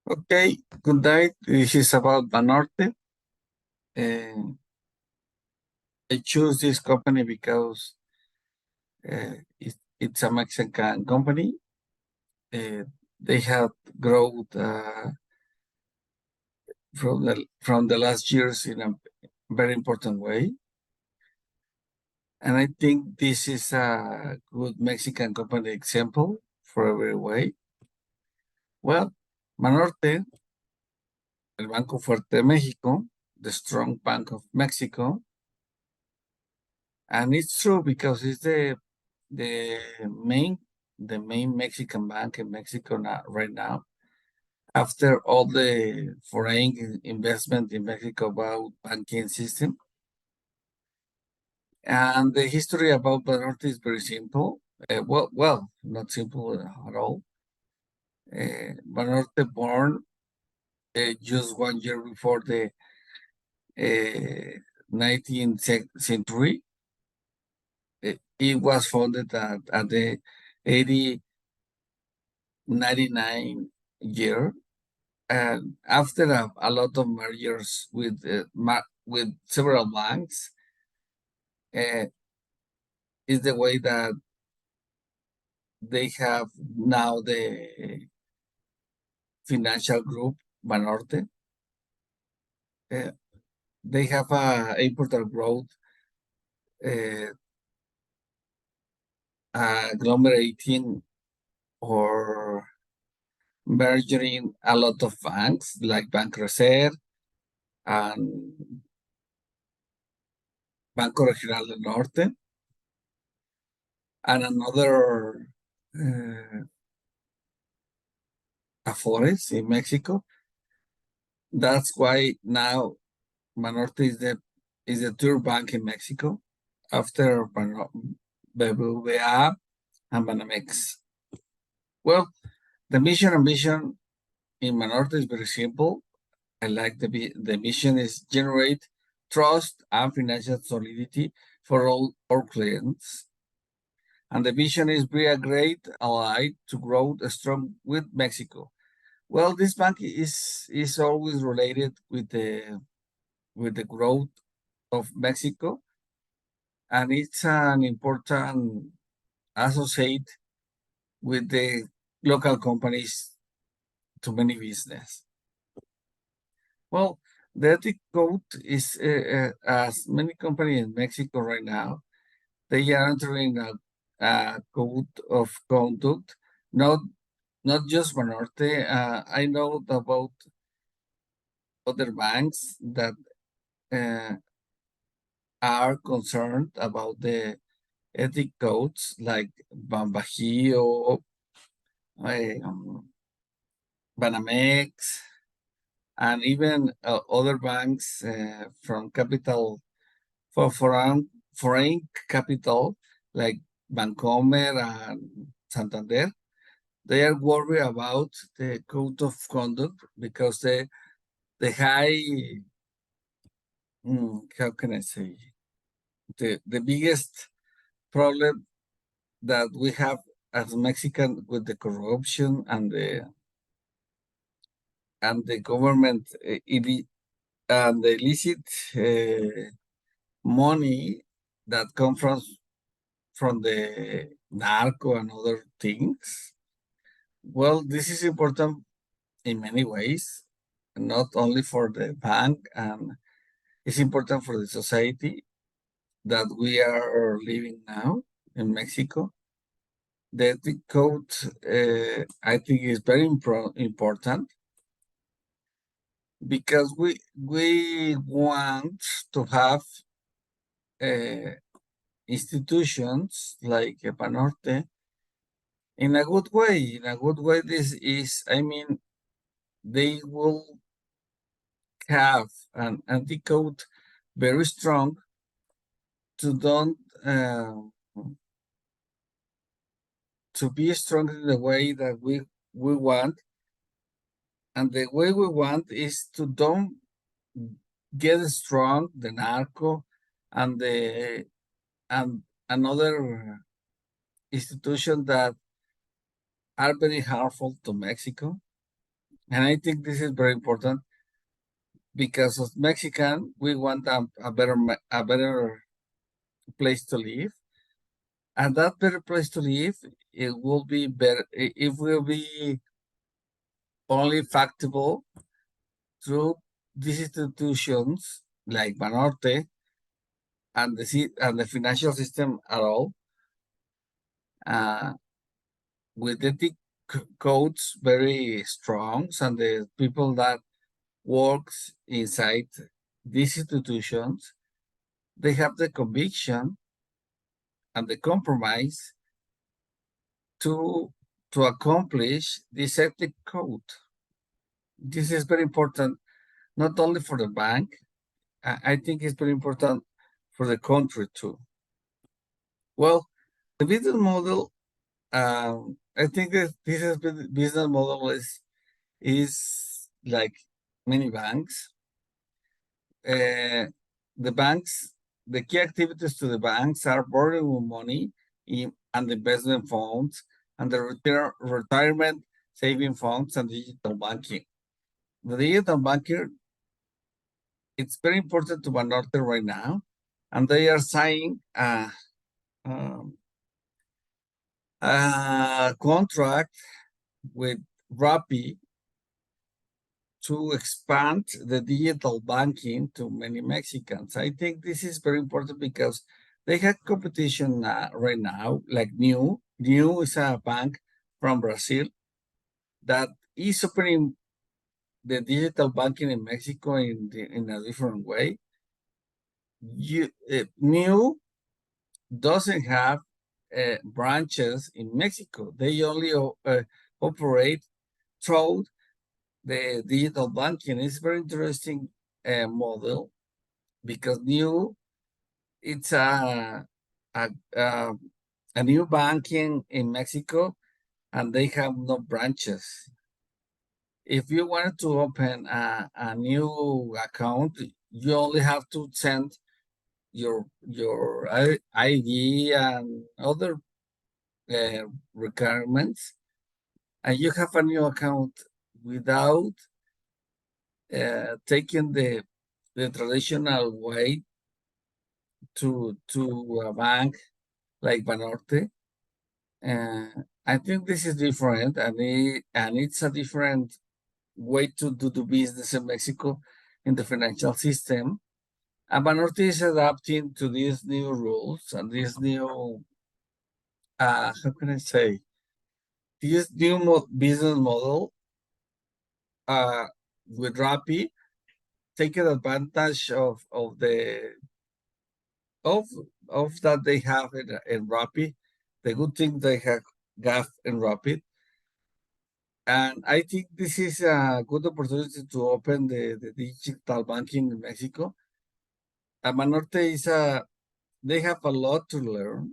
Okay, good night. This is about Banorte. Uh, I choose this company because it's a Mexican company. Uh, they have grown from the last years in a very important way. And I think this is a good Mexican company example for every way. Well, Banorte, el Banco Fuerte de México, the strong bank of Mexico. And it's true because it's the main the main Mexican bank in Mexico right now. After all the foreign investment in Mexico about banking system. And the history about Banorte is very simple. Well, not simple at all. Banorte born just 1 year before the 19th century. It was founded at the 1899 year. And after a lot of mergers with several banks, uh, is the way that they have now the financial group Banorte. They have a important growth, agglomerating or merging a lot of banks like Banco Reserve and Banco Regional del Norte and another Afores in Mexico. That's why now Banorte is the third bank in Mexico after BBVA and Banamex. Well, the mission and vision in Banorte is very simple. I like the mission is generate trust and financial solidity for all our clients. And the vision is be a great ally to grow strong with Mexico. Well, this bank is always related with the growth of Mexico, and it's an important associate with the local companies to many business. Well, the ethic code is as many companies in Mexico right now, they are entering a code of conduct, not just Banorte. I know about other banks that uh, are concerned about the ethic codes like Bambajio, Banamex, and even other banks from capital for foreign capital like Bancomer and Santander. They are worried about the code of conduct because the high, how can I say, the biggest problem that we have as Mexican with the corruption and the government and the illicit money that come from the narco and other things. Well, this is important in many ways, not only for the bank, and it's important for the society that we are living now in Mexico. The ethic code, I think, is very important because we want to have institutions like Banorte in a good way. In a good way, this is, I mean, they will have an anti-code very strong to don't to be strong in the way that we want, and the way we want is to don't get strong the narco and the and another institution that are very harmful to Mexico. And I think this is very important because as Mexican, we want a better place to live. And that better place to live, it will be better, it will be only factible through these institutions like Banorte and the financial system at all, uh, with ethic codes very strong, and the people that works inside these institutions, they have the conviction and the compromise to accomplish this ethic code. This is very important, not only for the bank. I think it's very important for the country too. Well, the business model, I think that business model is like many banks. The banks, the key activities to the banks are borrowing money and investment funds and the retirement saving funds and digital banking. The digital banking, it's very important to Banorte right now, and they are signing um, a contract with Rappi to expand the digital banking to many Mexicans. I think this is very important because they have competition right now, like New. New is a bank from Brazil that is opening the digital banking in Mexico in a different way. New doesn't have branches in Mexico. They only operate through the digital banking. It's very interesting model because New it's a, a a new banking in Mexico and they have no branches. If you wanted to open a new account, you only have to send your ID and other requirements, and you have a new account without taking the traditional way to a bank like Banorte. I think this is different, and it's a different way to do business in Mexico in the financial system. And Banorte is adapting to these new rules and this new, how can I say, this new business model with Rappi, taking advantage of the of of that they have in Rappi, the good thing they have in Rappi. And I think this is a good opportunity to open the digital banking in Mexico. And Banorte they have a lot to learn.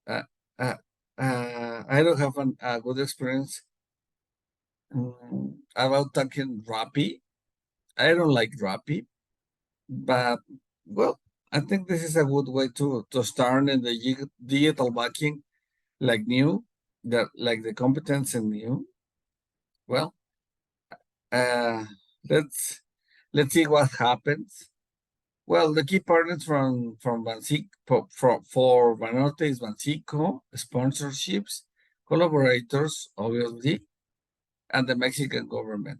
Uh, uh, I don't have a good experience about talking Rappi. I don't like Rappi, but well, I think this is a good way to start in the digital banking, like New, like the competence in New. Well, uh, let's see what happens. Well, the key partners from Banxico for Banorte is Banxico, sponsorships, collaborators, obviously, and the Mexican government.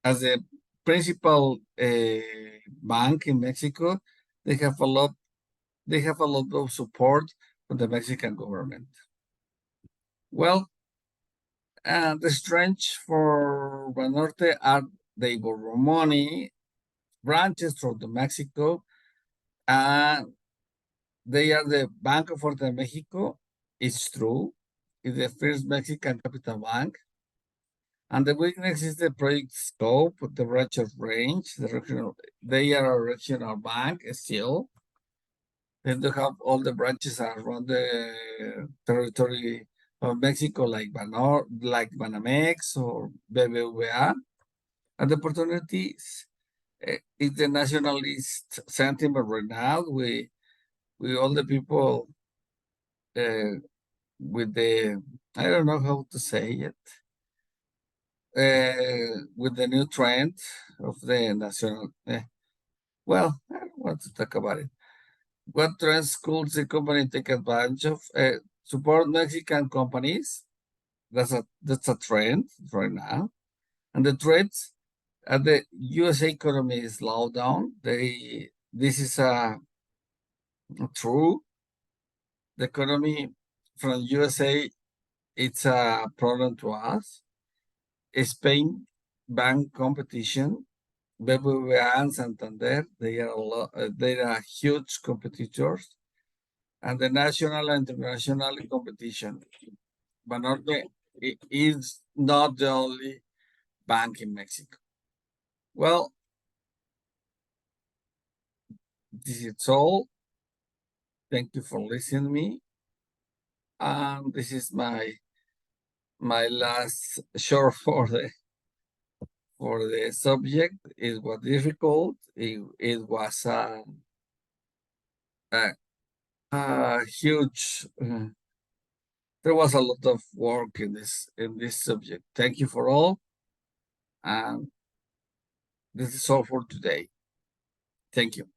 As the principal bank in Mexico, they have a lot. They have a lot of support from the Mexican government. Well, the strengths for Banorte are they borrow money, branches from the Mexico, and they are the Banco Fuerte de Mexico. It's true. It's the first Mexican capital bank. And the weakness is the project scope, the branch range, they are a regional bank still. They do have all the branches around the territory of Mexico, like Banamex or BBVA. And the opportunities is the nationalist sentiment right now. We all the people with the, I don't know how to say it. with the new trend of the national. Well, I don't want to talk about it. What trends could the company take advantage of? Support Mexican companies. That's a trend right now. And the threats, the USA economy is slowed down. This is true. The economy from USA, it's a problem to us. Spain bank competition, BBVA and Santander, they are huge competitors, and the national and international competition. Banorte is not the only bank in Mexico. Well, this is all. Thank you for listening to me. And this is my last short for the subject. It was difficult. It was a huge. There was a lot of work in this subject. Thank you for all, and this is all for today. Thank you.